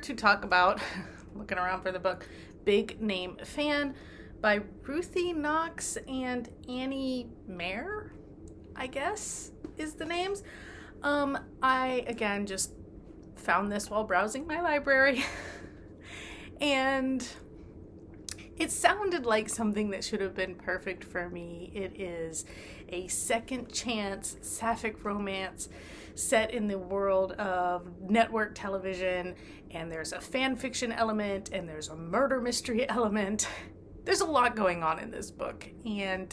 to talk about, looking around for the book, Big Name Fan by Ruthie, Knox, and Annie Mare, I guess is the names. I, again, just found this while browsing my library. And it sounded like something that should have been perfect for me. It is a second chance sapphic romance set in the world of network television, and there's a fan fiction element, and there's a murder mystery element. There's a lot going on in this book, and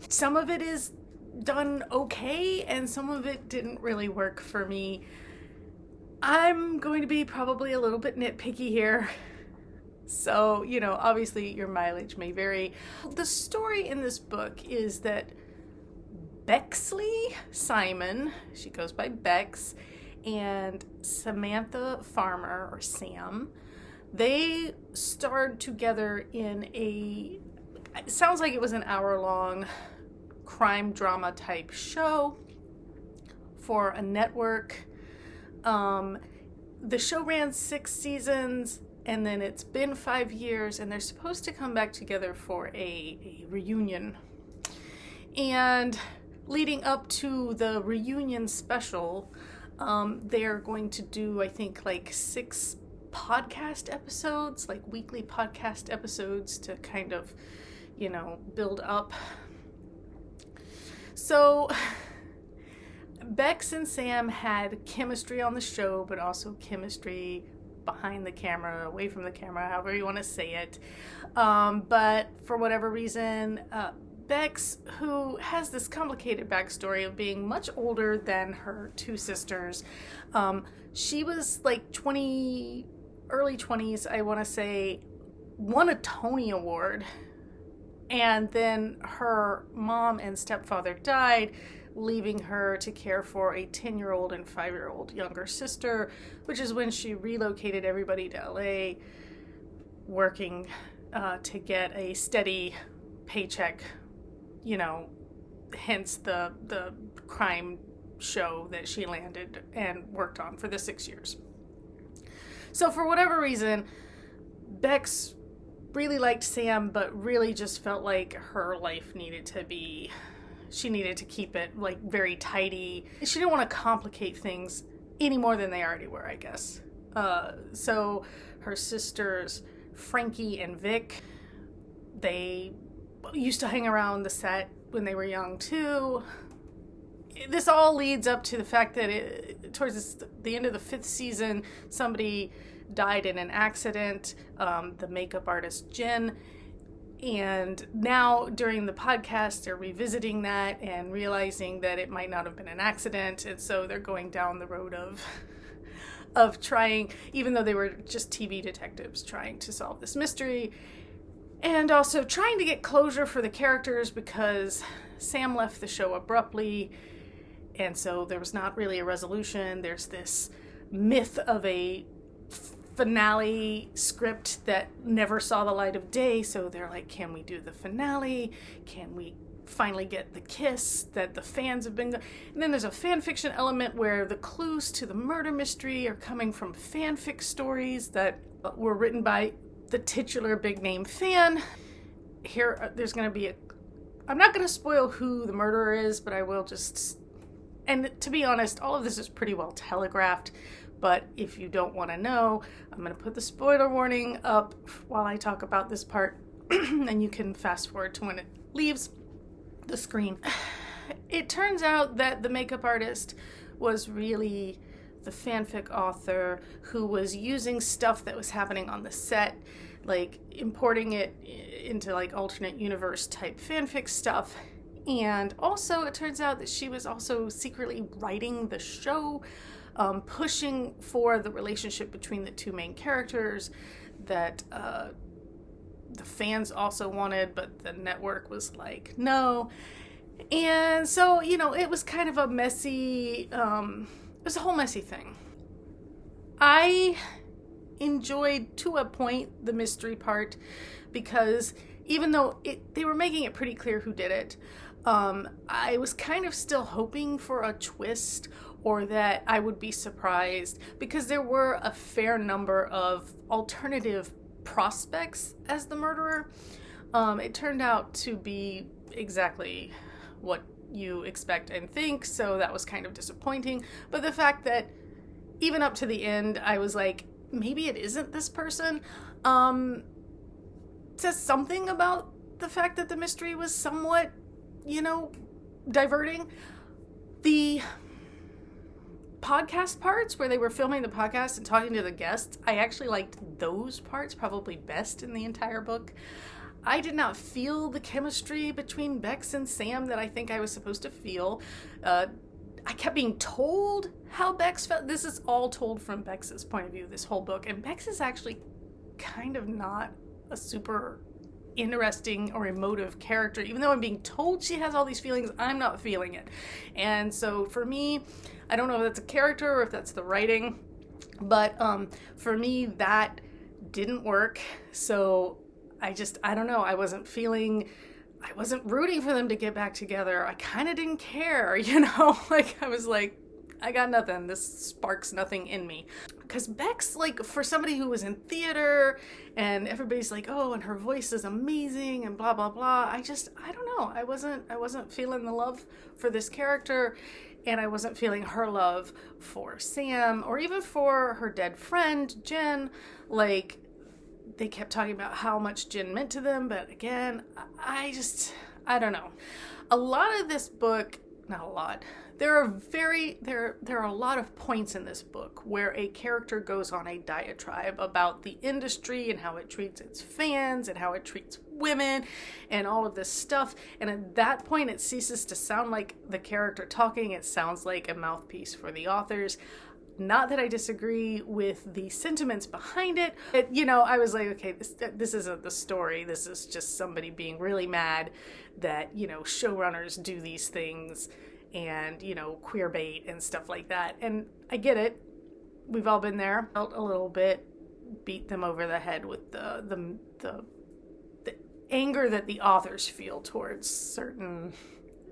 some of it is done okay, and some of it didn't really work for me. I'm going to be probably a little bit nitpicky here. So, obviously your mileage may vary. The story in this book is that Bexley Simon, she goes by Bex, and Samantha Farmer, or Sam, they starred together in it sounds like it was an hour-long crime drama type show for a network. The show ran 6 seasons, and then it's been 5 years, and they're supposed to come back together for a reunion. And leading up to the reunion special, they're going to do, I think, like 6 podcast episodes, like weekly podcast episodes to kind of, build up. So Bex and Sam had chemistry on the show, but also chemistry behind the camera, away from the camera, however you want to say it. But for whatever reason, Bex, who has this complicated backstory of being much older than her 2 sisters, she was like early 20s, I want to say, won a Tony Award. And then her mom and stepfather died, leaving her to care for a 10-year-old and 5-year-old younger sister, which is when she relocated everybody to LA, working to get a steady paycheck, hence the crime show that she landed and worked on for the 6 years. So for whatever reason, Bex really liked Sam, but really just felt like her life she needed to keep it like very tidy. She didn't want to complicate things any more than they already were, I guess. So her sisters, Frankie and Vic, they used to hang around the set when they were young too. This all leads up to the fact that towards the end of the 5th season, somebody died in an accident, the makeup artist Jen. And now during the podcast, they're revisiting that and realizing that it might not have been an accident. And so they're going down the road of trying, even though they were just TV detectives, trying to solve this mystery. And also trying to get closure for the characters, because Sam left the show abruptly. And so there was not really a resolution. There's this myth of a finale script that never saw the light of day, so they're like, can we do the finale? Can we finally get the kiss that the fans have been and then there's a fan fiction element where the clues to the murder mystery are coming from fanfic stories that were written by the titular Big Name Fan. Here there's going to be I'm not going to spoil who the murderer is, but I will just, and to be honest, all of this is pretty well telegraphed. But if you don't want to know, I'm going to put the spoiler warning up while I talk about this part, and you can fast forward to when it leaves the screen. It turns out that the makeup artist was really the fanfic author who was using stuff that was happening on the set, like importing it into like alternate universe type fanfic stuff. And also it turns out that she was also secretly writing the show, pushing for the relationship between the 2 main characters that the fans also wanted, but the network was like, no. And so, it was kind of a messy, it was a whole messy thing. I enjoyed, to a point, the mystery part, because even though they were making it pretty clear who did it, I was kind of still hoping for a twist or that I would be surprised because there were a fair number of alternative prospects as the murderer. It turned out to be exactly what you expect and think, so that was kind of disappointing. But the fact that even up to the end, I was like, maybe it isn't this person, says something about the fact that the mystery was somewhat, diverting. The podcast parts where they were filming the podcast and talking to the guests, I actually liked those parts probably best in the entire book. I did not feel the chemistry between Bex and Sam that I think I was supposed to feel. I kept being told how Bex felt. This is all told from Bex's point of view, this whole book. And Bex is actually kind of not a super interesting or emotive character. Even though I'm being told she has all these feelings, I'm not feeling it. And so for me, I don't know if that's a character or if that's the writing, but for me, that didn't work. So I don't know. I wasn't rooting for them to get back together. I kind of didn't care, like I was like, I got nothing. This sparks nothing in me. Because Bex, like, for somebody who was in theater and everybody's like, oh, and her voice is amazing and blah, blah, blah. I don't know. I wasn't feeling the love for this character, and I wasn't feeling her love for Sam or even for her dead friend, Jen. Like, they kept talking about how much Jen meant to them, but again, I don't know. A lot of this book, not a lot, there are a lot of points in this book where a character goes on a diatribe about the industry and how it treats its fans and how it treats women and all of this stuff. And at that point, it ceases to sound like the character talking. It sounds like a mouthpiece for the authors. Not that I disagree with the sentiments behind it. I was like, okay, this isn't the story. This is just somebody being really mad that, showrunners do these things and, queer bait and stuff like that. And I get it. We've all been there. Felt a little bit, beat them over the head with the anger that the authors feel towards certain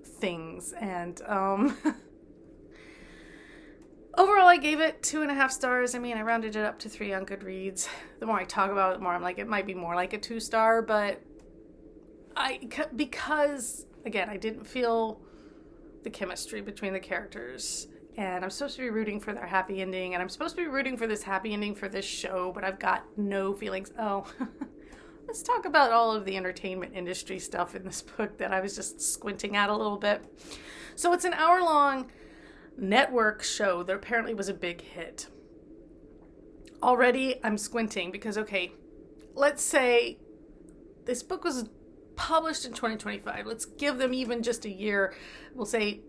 things. And, overall, I gave it 2.5 stars. I mean, I rounded it up to 3 on Goodreads. The more I talk about it, the more I'm like, it might be more like a 2-star, but because, again, I didn't feel the chemistry between the characters, and I'm supposed to be rooting for their happy ending, and I'm supposed to be rooting for this happy ending for this show, but I've got no feelings. Oh, let's talk about all of the entertainment industry stuff in this book that I was just squinting at a little bit. So it's an hour-long network show that apparently was a big hit. Already I'm squinting because, okay, let's say this book was published in 2025. Let's give them even just a year. We'll say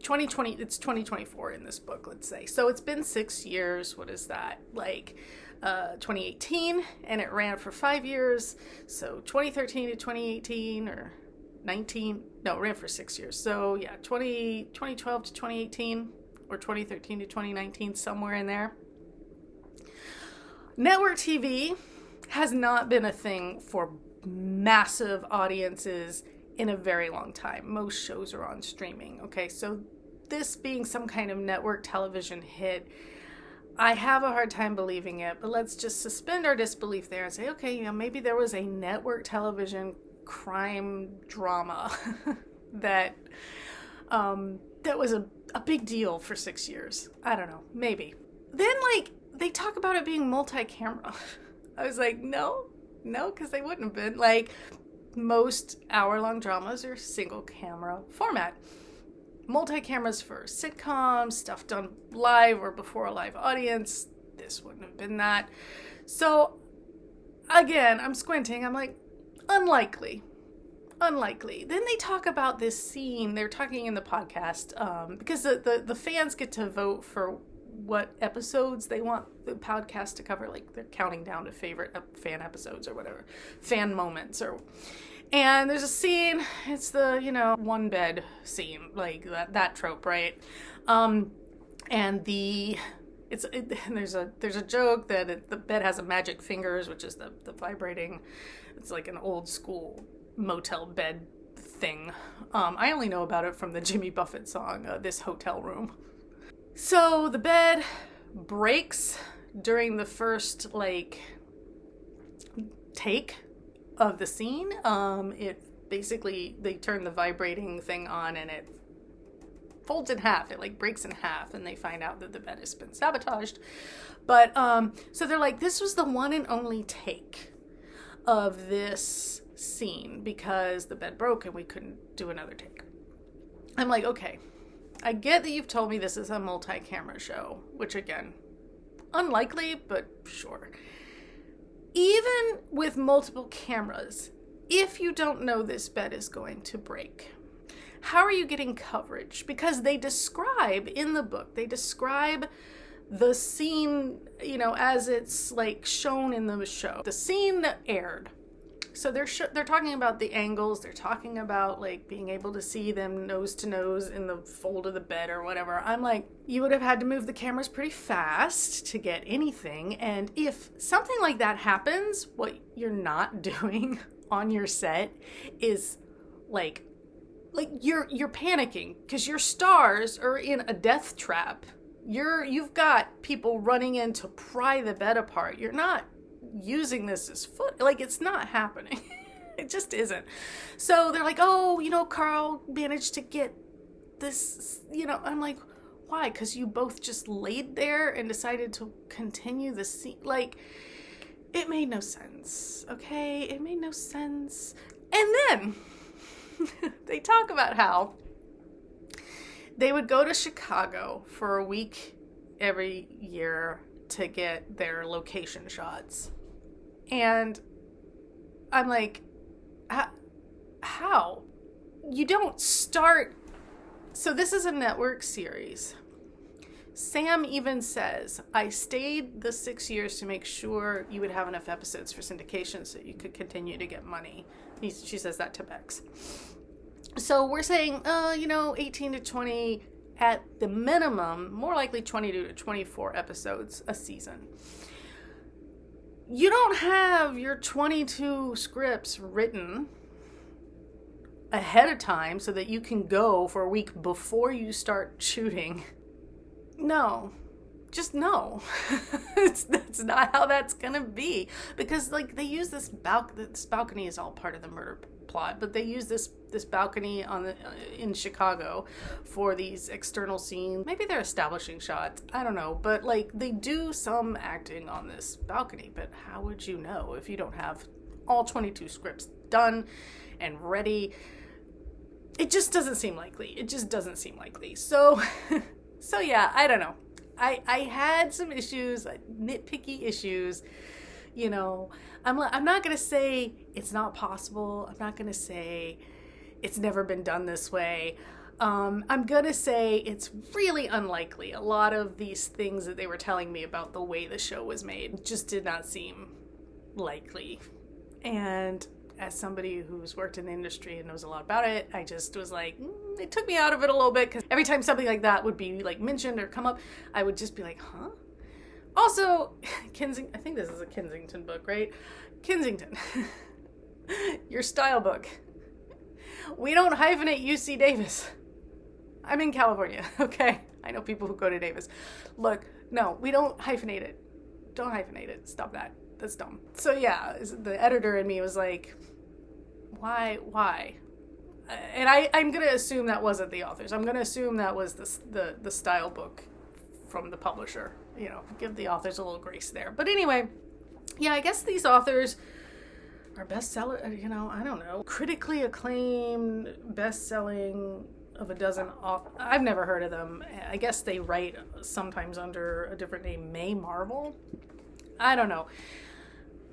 2020, it's 2024 in this book, let's say. So it's been 6 years. What is that? Like 2018, and it ran for 5 years. So 2013 to 2018 or 19, no, it ran for 6 years. So yeah, 2012 to 2018 or 2013 to 2019, somewhere in there. Network TV has not been a thing for massive audiences in a very long time. Most shows are on streaming. Okay, so this being some kind of network television hit, I have a hard time believing it, but let's just suspend our disbelief there and say, okay, maybe there was a network television crime drama that was a big deal for 6 years. I don't know, maybe. Then, like, they talk about it being multi-camera. I was like, no, because they wouldn't have been. Like, most hour-long dramas are single-camera format. Multi-cameras for sitcoms, stuff done live or before a live audience. This wouldn't have been that. So, again, I'm squinting. I'm like, unlikely. Then they talk about this scene. They're talking in the podcast because the fans get to vote for what episodes they want the podcast to cover. Like, they're counting down to favorite fan episodes or whatever, fan moments and there's a scene. It's the one bed scene, like that trope, right? And there's a joke that the bed has a magic fingers, which is the vibrating. It's like an old school motel bed thing. I only know about it from the Jimmy Buffett song, This Hotel Room. So the bed breaks during the first, like, take of the scene. It basically, they turn the vibrating thing on and it folds in half. It like breaks in half, and they find out that the bed has been sabotaged. But so they're like, this was the one and only take of this scene because the bed broke and we couldn't do another take. I'm like, okay, I get that you've told me this is a multi-camera show, which again, unlikely, but sure. Even with multiple cameras, if you don't know this bed is going to break, how are you getting coverage? Because they describe in the book, they describe the scene, you know, as it's like shown in the show, the scene that aired. So they're talking about the angles. They're talking about like being able to see them nose to nose in the fold of the bed or whatever. I'm like, you would have had to move the cameras pretty fast to get anything. And if something like that happens, what you're not doing on your set is like you're panicking because your stars are in a death trap. You've got people running in to pry the bed apart. You're not using this as foot, like, it's not happening. It just isn't. So they're like, oh, you know, Carl managed to get this, you know. I'm like, why? Because you both just laid there and decided to continue the scene. Like, it made no sense. Okay, it made no sense. And then they talk about how they would go to Chicago for a week every year to get their location shots. And I'm like, how? You don't start. So this is a network series. Sam even says, I stayed the 6 years to make sure you would have enough episodes for syndication so you could continue to get money. She says that to Bex. So we're saying, 18 to 20 at the minimum, more likely 22 to 24 episodes a season. You don't have your 22 scripts written ahead of time so that you can go for a week before you start shooting. No. Just no. That's not how that's gonna be. Because like they use this balcony is all part of the murder plot, but they use this balcony in Chicago for these external scenes. Maybe they're establishing shots, I don't know, but like they do some acting on this balcony. But how would you know if you don't have all 22 scripts done and ready? It just doesn't seem likely. So yeah, I don't know. I had some issues, nitpicky issues. You know, I'm not going to say it's not possible. I'm not going to say it's never been done this way. I'm going to say it's really unlikely. A lot of these things that they were telling me about the way the show was made just did not seem likely. And as somebody who's worked in the industry and knows a lot about it, I just was like, it took me out of it a little bit, because every time something like that would be like mentioned or come up, I would just be like, huh? Also, I think this is a Kensington book, right? Kensington, your style book. We don't hyphenate UC Davis. I'm in California, okay? I know people who go to Davis. Look, no, we don't hyphenate it. Don't hyphenate it. Stop that. That's dumb. So yeah, the editor in me was like, why? And I'm going to assume that wasn't the authors. I'm going to assume that was the style book from the publisher. You know, give the authors a little grace there. But anyway, yeah, I guess these authors are bestseller, you know, I don't know. Critically acclaimed, best-selling of a dozen authors. I've never heard of them. I guess they write sometimes under a different name, May Marvel. I don't know.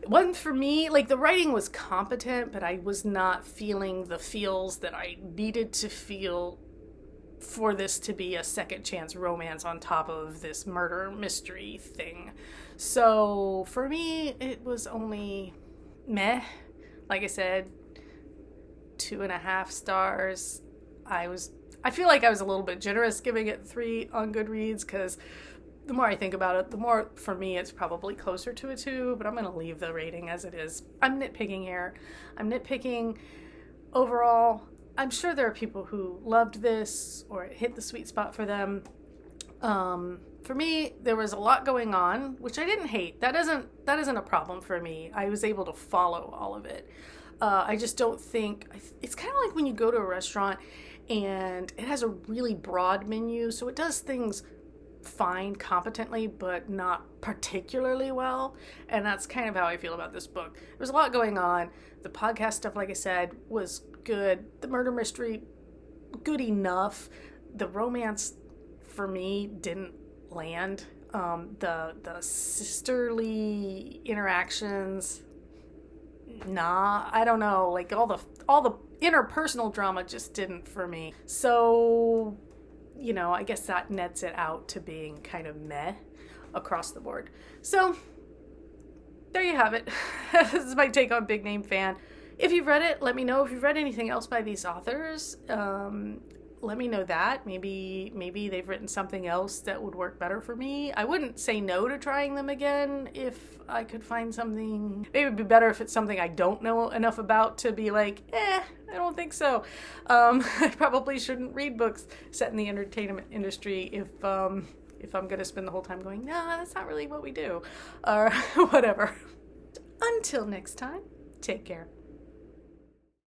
It wasn't for me. Like, the writing was competent, but I was not feeling the feels that I needed to feel for this to be a second chance romance on top of this murder mystery thing. So for me, it was only meh. Like I said, 2.5 stars. I feel like I was a little bit generous giving it 3 on Goodreads, because the more I think about it, the more, for me, it's probably closer to a 2, but I'm going to leave the rating as it is. I'm nitpicking here. I'm nitpicking overall. I'm sure there are people who loved this or it hit the sweet spot for them. For me, there was a lot going on, which I didn't hate. That isn't a problem for me. I was able to follow all of it. I just don't think it's kind of like when you go to a restaurant and it has a really broad menu, so it does things fine, competently, but not particularly well. And that's kind of how I feel about this book. There's a lot going on. The podcast stuff, like I said, was good. The murder mystery, good enough. The romance, for me, didn't land. The sisterly interactions, nah, I don't know. Like all the interpersonal drama just didn't for me. So, I guess that nets it out to being kind of meh across the board. So there you have it. This is my take on Big Name Fan. If you've read it, let me know. If you've read anything else by these authors, let me know that. Maybe they've written something else that would work better for me. I wouldn't say no to trying them again if I could find something. Maybe it'd be better if it's something I don't know enough about to be like, I don't think so. I probably shouldn't read books set in the entertainment industry if I'm going to spend the whole time going, nah, that's not really what we do, or whatever. Until next time, take care.